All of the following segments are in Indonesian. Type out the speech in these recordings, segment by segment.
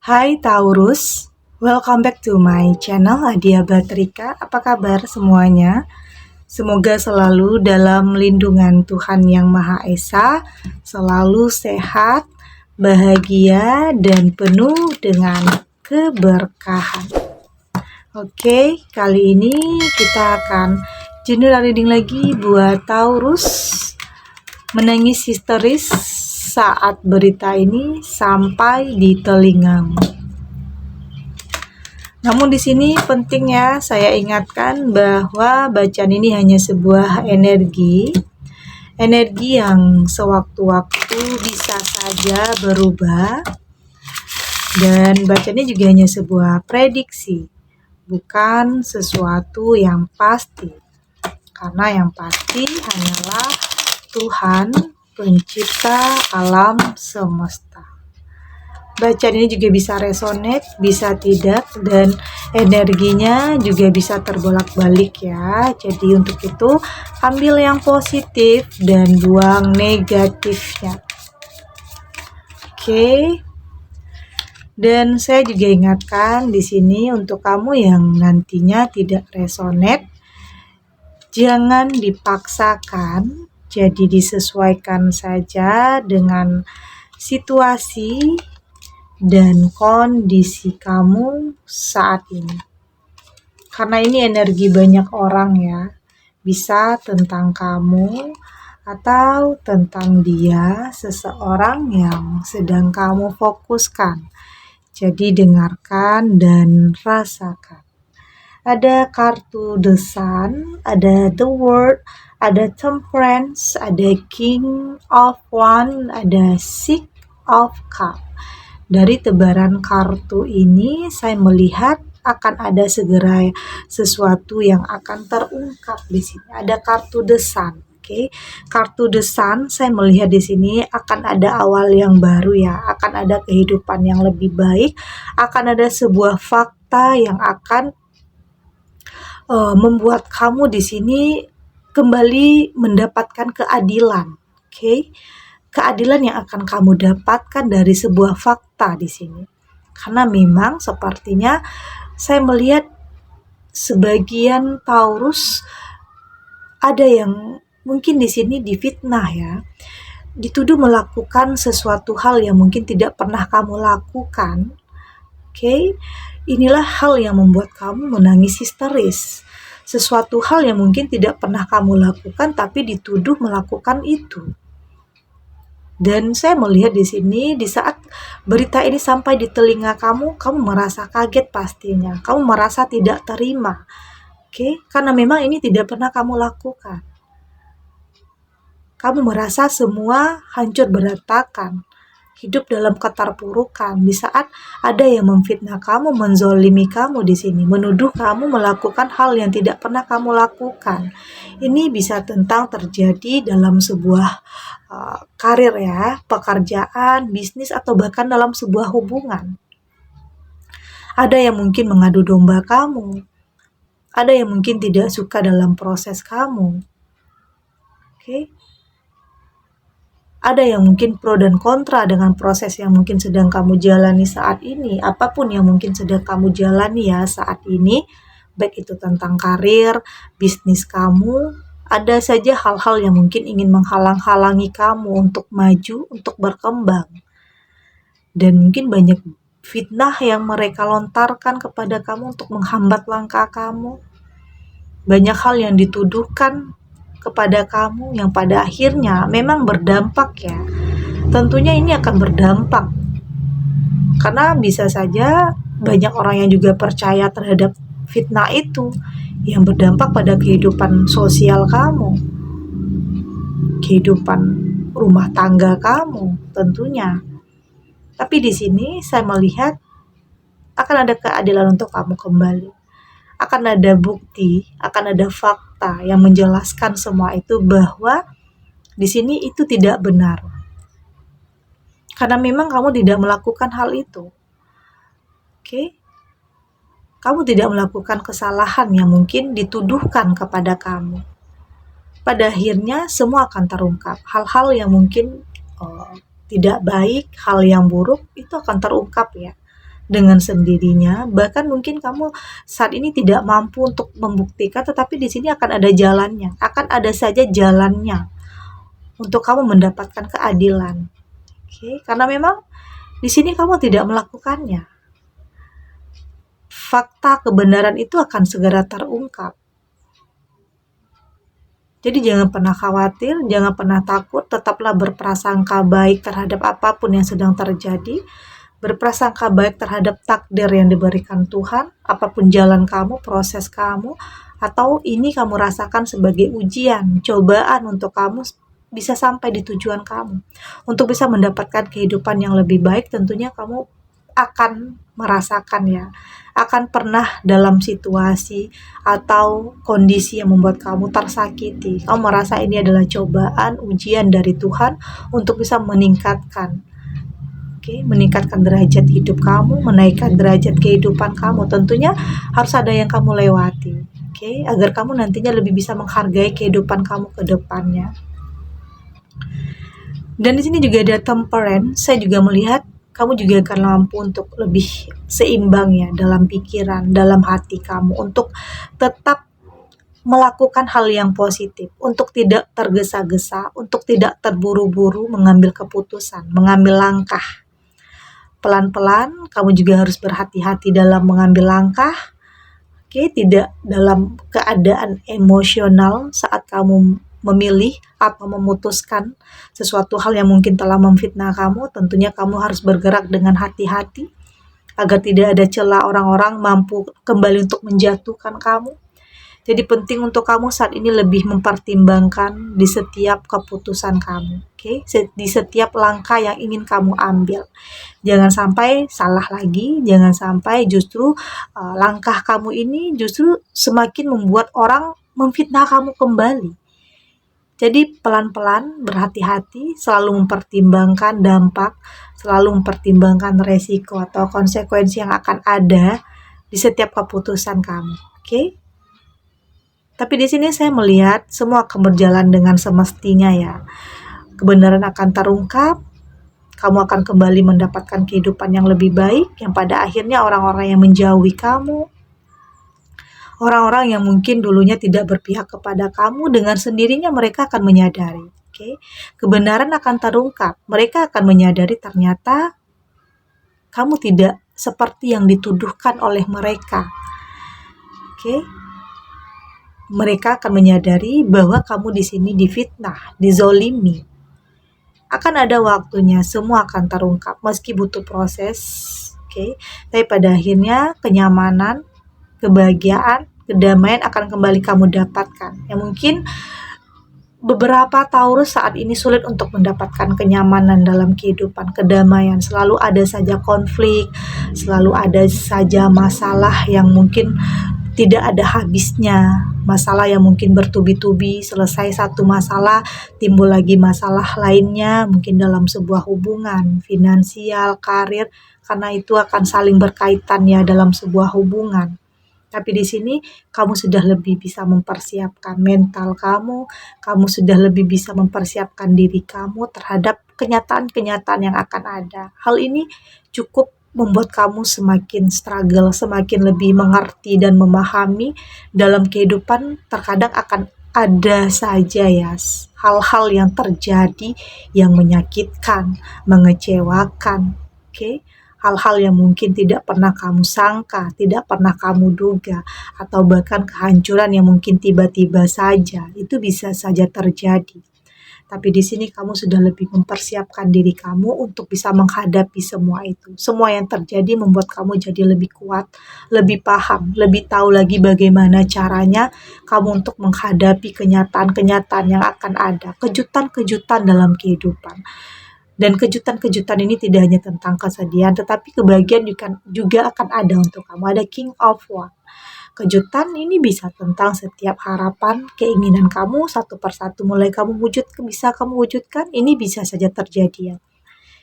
Hai Taurus, welcome back to my channel Adia Batrika. Apa kabar semuanya? Semoga selalu dalam lindungan Tuhan Yang Maha Esa, selalu sehat, bahagia, dan penuh dengan keberkahan. Oke, kali ini kita akan general reading lagi buat Taurus. Menangis histeris saat berita ini sampai di telingamu. Namun di sini penting ya, saya ingatkan bahwa bacaan ini hanya sebuah energi yang sewaktu-waktu bisa saja berubah, dan bacaan ini juga hanya sebuah prediksi, bukan sesuatu yang pasti. Karena yang pasti hanyalah Tuhan pencipta alam semesta. Bacaan ini juga bisa resonate, bisa tidak, dan energinya juga bisa terbolak-balik ya. Jadi untuk itu ambil yang positif dan buang negatifnya. Oke. Dan saya juga ingatkan di sini untuk kamu yang nantinya tidak resonate, jangan dipaksakan, jadi disesuaikan saja dengan situasi dan kondisi kamu saat ini. Karena ini energi banyak orang ya, bisa tentang kamu atau tentang dia, seseorang yang sedang kamu fokuskan. Jadi dengarkan dan rasakan. Ada kartu The Sun, ada The World, ada Temperance, ada King of Wands, ada Six of Cups. Dari tebaran kartu ini saya melihat akan ada segera sesuatu yang akan terungkap di sini. Ada kartu The Sun. Oke. Kartu The Sun saya melihat di sini akan ada awal yang baru ya, akan ada kehidupan yang lebih baik, akan ada sebuah fakta yang akan membuat kamu di sini kembali mendapatkan keadilan. Oke. Keadilan yang akan kamu dapatkan dari sebuah fakta di sini. Karena memang sepertinya saya melihat sebagian Taurus ada yang mungkin di sini difitnah ya. Dituduh melakukan sesuatu hal yang mungkin tidak pernah kamu lakukan. Oke. Inilah hal yang membuat kamu menangis histeris. Sesuatu hal yang mungkin tidak pernah kamu lakukan tapi dituduh melakukan itu. Dan saya melihat di sini, di saat berita ini sampai di telinga kamu merasa kaget pastinya. Kamu merasa tidak terima. Oke, karena memang ini tidak pernah kamu lakukan. Kamu merasa semua hancur berantakan. Hidup dalam keterpurukan. Di saat ada yang memfitnah kamu, menzolimi kamu di sini, menuduh kamu melakukan hal yang tidak pernah kamu lakukan. Ini bisa tentang terjadi dalam sebuah karir ya, pekerjaan, bisnis, atau bahkan dalam sebuah hubungan. Ada yang mungkin mengadu domba kamu. Ada yang mungkin tidak suka dalam proses kamu. Oke. Ada yang mungkin pro dan kontra dengan proses yang mungkin sedang kamu jalani saat ini. Apapun yang mungkin sedang kamu jalani ya saat ini, baik itu tentang karir, bisnis kamu, ada saja hal-hal yang mungkin ingin menghalang-halangi kamu untuk maju, untuk berkembang. Dan mungkin banyak fitnah yang mereka lontarkan kepada kamu untuk menghambat langkah kamu. Banyak hal yang dituduhkan kepada kamu yang pada akhirnya memang berdampak ya. Tentunya ini akan berdampak. Karena bisa saja banyak orang yang juga percaya terhadap fitnah itu yang berdampak pada kehidupan sosial kamu, kehidupan rumah tangga kamu tentunya. Tapi di sini saya melihat akan ada keadilan untuk kamu kembali. Akan ada bukti, akan ada fakta yang menjelaskan semua itu bahwa di sini itu tidak benar. Karena memang kamu tidak melakukan hal itu. Oke? Kamu tidak melakukan kesalahan yang mungkin dituduhkan kepada kamu. Pada akhirnya semua akan terungkap. Hal-hal yang mungkin tidak baik, hal yang buruk itu akan terungkap ya. dengan sendirinya. Bahkan mungkin kamu saat ini tidak mampu untuk membuktikan, tetapi di sini akan ada jalannya, akan ada saja jalannya untuk kamu mendapatkan keadilan. Oke, karena memang di sini kamu tidak melakukannya. Fakta kebenaran itu akan segera terungkap. Jadi jangan pernah khawatir, jangan pernah takut, tetaplah berprasangka baik terhadap apapun yang sedang terjadi. Berprasangka baik terhadap takdir yang diberikan Tuhan, apapun jalan kamu, proses kamu, atau ini kamu rasakan sebagai ujian, cobaan untuk kamu bisa sampai di tujuan kamu. Untuk bisa mendapatkan kehidupan yang lebih baik, tentunya kamu akan merasakan ya, akan pernah dalam situasi atau kondisi yang membuat kamu tersakiti. Kamu merasa ini adalah cobaan, ujian dari Tuhan untuk bisa meningkatkan meningkatkan derajat hidup kamu, menaikkan derajat kehidupan kamu. Tentunya harus ada yang kamu lewati, agar kamu nantinya lebih bisa menghargai kehidupan kamu ke depannya. Dan di sini juga ada temperance. Saya juga melihat kamu juga akan mampu untuk lebih seimbang ya dalam pikiran, dalam hati kamu, untuk tetap melakukan hal yang positif, untuk tidak tergesa-gesa, untuk tidak terburu-buru mengambil keputusan, mengambil langkah. Pelan-pelan, kamu juga harus berhati-hati dalam mengambil langkah. Tidak dalam keadaan emosional saat kamu memilih atau memutuskan sesuatu hal yang mungkin telah memfitnah kamu. Tentunya kamu harus bergerak dengan hati-hati agar tidak ada celah orang-orang mampu kembali untuk menjatuhkan kamu. Jadi penting untuk kamu saat ini lebih mempertimbangkan di setiap keputusan kamu, di setiap langkah yang ingin kamu ambil. Jangan sampai salah lagi, jangan sampai justru langkah kamu ini justru semakin membuat orang memfitnah kamu kembali. Jadi pelan-pelan, berhati-hati, selalu mempertimbangkan dampak, selalu mempertimbangkan resiko atau konsekuensi yang akan ada di setiap keputusan kamu. Tapi di sini saya melihat semua akan berjalan dengan semestinya ya. Kebenaran akan terungkap, kamu akan kembali mendapatkan kehidupan yang lebih baik, yang pada akhirnya orang-orang yang menjauhi kamu, orang-orang yang mungkin dulunya tidak berpihak kepada kamu, dengan sendirinya mereka akan menyadari. Kebenaran akan terungkap, mereka akan menyadari ternyata kamu tidak seperti yang dituduhkan oleh mereka. Mereka akan menyadari bahwa kamu di sini difitnah, dizolimi. Akan ada waktunya, semua akan terungkap, meski butuh proses. Tapi pada akhirnya kenyamanan, kebahagiaan, kedamaian akan kembali kamu dapatkan. Yang mungkin beberapa Taurus saat ini sulit untuk mendapatkan kenyamanan dalam kehidupan, kedamaian. Selalu ada saja konflik, selalu ada saja masalah yang mungkin tidak ada habisnya, masalah yang mungkin bertubi-tubi, selesai satu masalah, timbul lagi masalah lainnya, mungkin dalam sebuah hubungan, finansial, karir, karena itu akan saling berkaitan ya dalam sebuah hubungan. Tapi di sini kamu sudah lebih bisa mempersiapkan mental kamu sudah lebih bisa mempersiapkan diri kamu terhadap kenyataan-kenyataan yang akan ada. Hal ini cukup membuat kamu semakin struggle, semakin lebih mengerti dan memahami dalam kehidupan. Terkadang akan ada saja ya hal-hal yang terjadi yang menyakitkan, mengecewakan, hal-hal yang mungkin tidak pernah kamu sangka, tidak pernah kamu duga, atau bahkan kehancuran yang mungkin tiba-tiba saja, itu bisa saja terjadi. Tapi di sini kamu sudah lebih mempersiapkan diri kamu untuk bisa menghadapi semua itu. Semua yang terjadi membuat kamu jadi lebih kuat, lebih paham, lebih tahu lagi bagaimana caranya kamu untuk menghadapi kenyataan-kenyataan yang akan ada, kejutan-kejutan dalam kehidupan. Dan kejutan-kejutan ini tidak hanya tentang kesedihan, tetapi kebahagiaan juga akan ada untuk kamu. Ada King of Wands. Kejutan ini bisa tentang setiap harapan, keinginan kamu satu persatu mulai kamu bisa kamu wujudkan, ini bisa saja terjadi ya.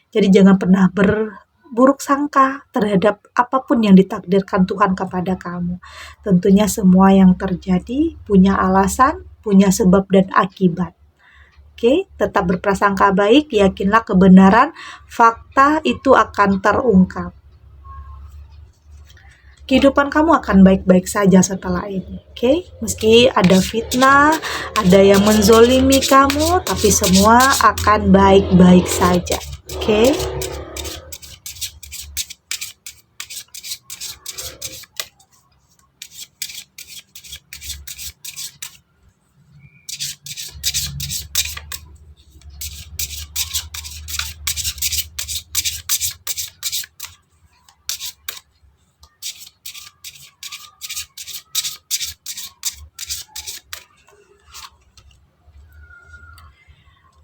Jadi jangan pernah berburuk sangka terhadap apapun yang ditakdirkan Tuhan kepada kamu. Tentunya semua yang terjadi punya alasan, punya sebab dan akibat. Tetap berprasangka baik, yakinlah kebenaran, fakta itu akan terungkap. kehidupan kamu akan baik-baik saja setelah ini. Oke? Meski ada fitnah, ada yang menzolimi kamu, tapi semua akan baik-baik saja. Oke?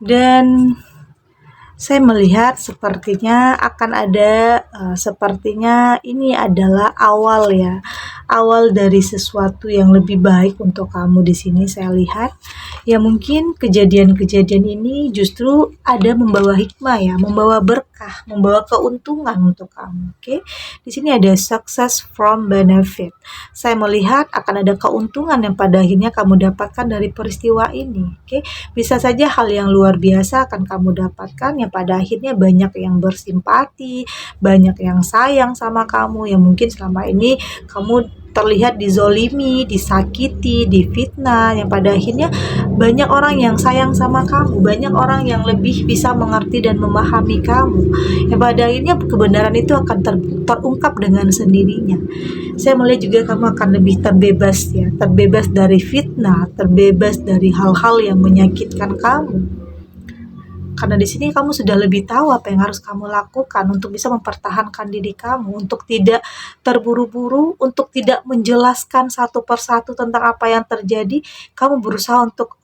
Dan saya melihat sepertinya akan ada, sepertinya ini adalah awal ya, awal dari sesuatu yang lebih baik untuk kamu di sini saya lihat. Ya mungkin kejadian-kejadian ini justru ada membawa hikmah ya, membawa berkah, membawa keuntungan untuk kamu. Oke? Di sini ada success from benefit. Saya melihat akan ada keuntungan yang pada akhirnya kamu dapatkan dari peristiwa ini. Oke? Bisa saja hal yang luar biasa akan kamu dapatkan yang pada akhirnya banyak yang bersimpati, banyak yang sayang sama kamu, yang mungkin selama ini kamu terlihat dizolimi, disakiti, difitnah, yang pada akhirnya banyak orang yang sayang sama kamu, banyak orang yang lebih bisa mengerti dan memahami kamu, yang pada akhirnya kebenaran itu akan terungkap dengan sendirinya. Saya melihat juga kamu akan lebih terbebas ya, terbebas dari fitnah, terbebas dari hal-hal yang menyakitkan kamu. Karena di sini kamu sudah lebih tahu apa yang harus kamu lakukan untuk bisa mempertahankan diri kamu, untuk tidak terburu-buru, untuk tidak menjelaskan satu persatu tentang apa yang terjadi. Kamu berusaha untuk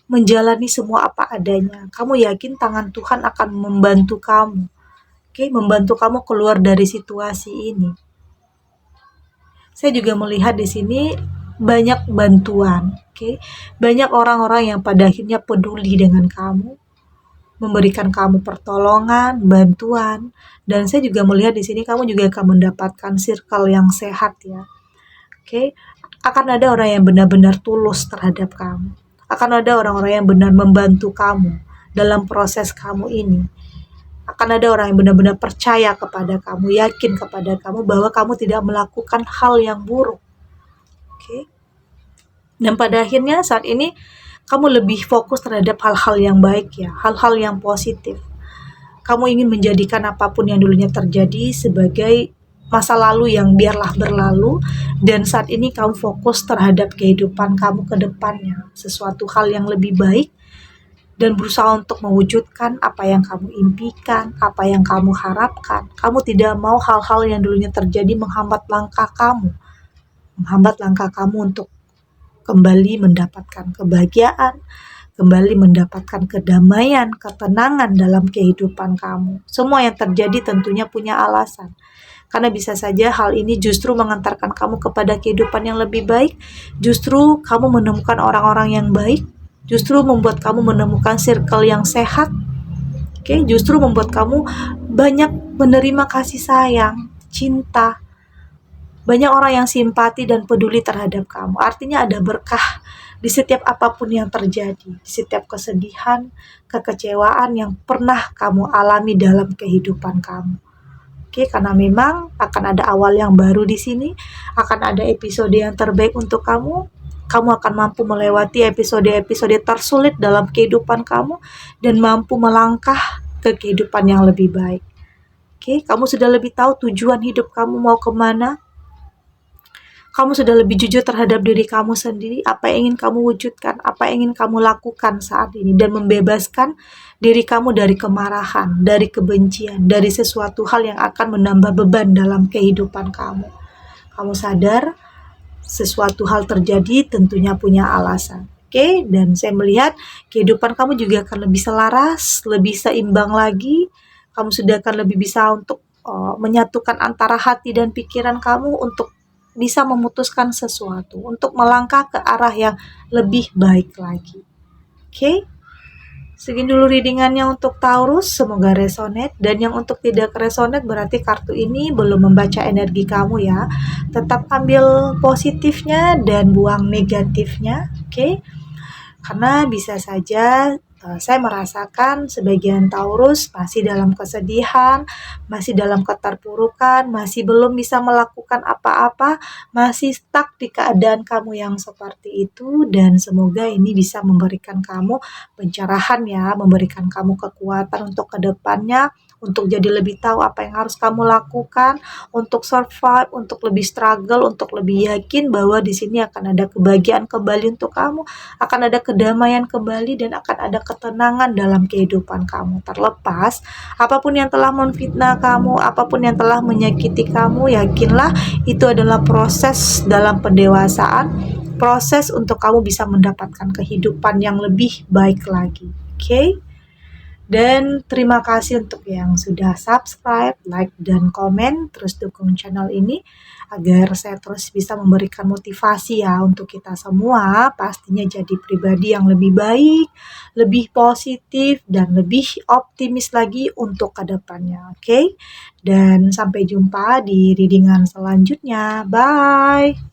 menjalani semua apa adanya. Kamu yakin tangan Tuhan akan membantu kamu, oke, membantu kamu keluar dari situasi ini. Saya juga melihat di sini banyak bantuan, oke, banyak orang-orang yang pada akhirnya peduli dengan kamu, memberikan kamu pertolongan, bantuan, dan saya juga melihat di sini kamu juga akan mendapatkan circle yang sehat ya. Oke, akan ada orang yang benar-benar tulus terhadap kamu. Akan ada orang-orang yang benar membantu kamu dalam proses kamu ini. Akan ada orang yang benar-benar percaya kepada kamu, yakin kepada kamu bahwa kamu tidak melakukan hal yang buruk. Oke. Dan pada akhirnya saat ini kamu lebih fokus terhadap hal-hal yang baik ya, hal-hal yang positif. Kamu ingin menjadikan apapun yang dulunya terjadi sebagai masa lalu yang biarlah berlalu, dan saat ini kamu fokus terhadap kehidupan kamu ke depannya, sesuatu hal yang lebih baik, dan berusaha untuk mewujudkan apa yang kamu impikan, apa yang kamu harapkan. Kamu tidak mau hal-hal yang dulunya terjadi menghambat langkah kamu untuk kembali mendapatkan kebahagiaan, kembali mendapatkan kedamaian, ketenangan dalam kehidupan kamu. Semua yang terjadi tentunya punya alasan. Karena bisa saja hal ini justru mengantarkan kamu kepada kehidupan yang lebih baik, justru kamu menemukan orang-orang yang baik, justru membuat kamu menemukan circle yang sehat, oke, justru membuat kamu banyak menerima kasih sayang, cinta, banyak orang yang simpati dan peduli terhadap kamu. Artinya ada berkah di setiap apapun yang terjadi, di setiap kesedihan, kekecewaan yang pernah kamu alami dalam kehidupan kamu. Oke, karena memang akan ada awal yang baru di sini, akan ada episode yang terbaik untuk kamu. Kamu akan mampu melewati episode-episode tersulit dalam kehidupan kamu dan mampu melangkah ke kehidupan yang lebih baik. Oke, kamu sudah lebih tahu tujuan hidup kamu mau kemana. Kamu sudah lebih jujur terhadap diri kamu sendiri, apa yang ingin kamu wujudkan, apa yang ingin kamu lakukan saat ini, dan membebaskan diri kamu dari kemarahan, dari kebencian, dari sesuatu hal yang akan menambah beban dalam kehidupan kamu. Kamu sadar sesuatu hal terjadi tentunya punya alasan. Oke, dan saya melihat kehidupan kamu juga akan lebih selaras, lebih seimbang lagi. Kamu sudah akan lebih bisa untuk menyatukan antara hati dan pikiran kamu untuk bisa memutuskan sesuatu, untuk melangkah ke arah yang lebih baik lagi. Oke? Segini dulu readingannya untuk Taurus, semoga resonate. Dan yang untuk tidak resonate berarti kartu ini belum membaca energi kamu ya. Tetap ambil positifnya dan buang negatifnya, oke? Karena bisa saja Saya merasakan sebagian Taurus masih dalam kesedihan, masih dalam keterpurukan, masih belum bisa melakukan apa-apa, masih stuck di keadaan kamu yang seperti itu, dan semoga ini bisa memberikan kamu pencerahan ya, memberikan kamu kekuatan untuk kedepannya, untuk jadi lebih tahu apa yang harus kamu lakukan, untuk survive, untuk lebih struggle, untuk lebih yakin bahwa di sini akan ada kebahagiaan kembali untuk kamu, akan ada kedamaian kembali, dan akan ada ketenangan dalam kehidupan kamu. Terlepas apapun yang telah memfitnah kamu, apapun yang telah menyakiti kamu, yakinlah itu adalah proses dalam pendewasaan, proses untuk kamu bisa mendapatkan kehidupan yang lebih baik lagi. Oke? Dan terima kasih untuk yang sudah subscribe, like, dan komen. Terus dukung channel ini agar saya terus bisa memberikan motivasi ya untuk kita semua. Pastinya jadi pribadi yang lebih baik, lebih positif, dan lebih optimis lagi untuk kedepannya. Oke? Dan sampai jumpa di readingan selanjutnya. Bye!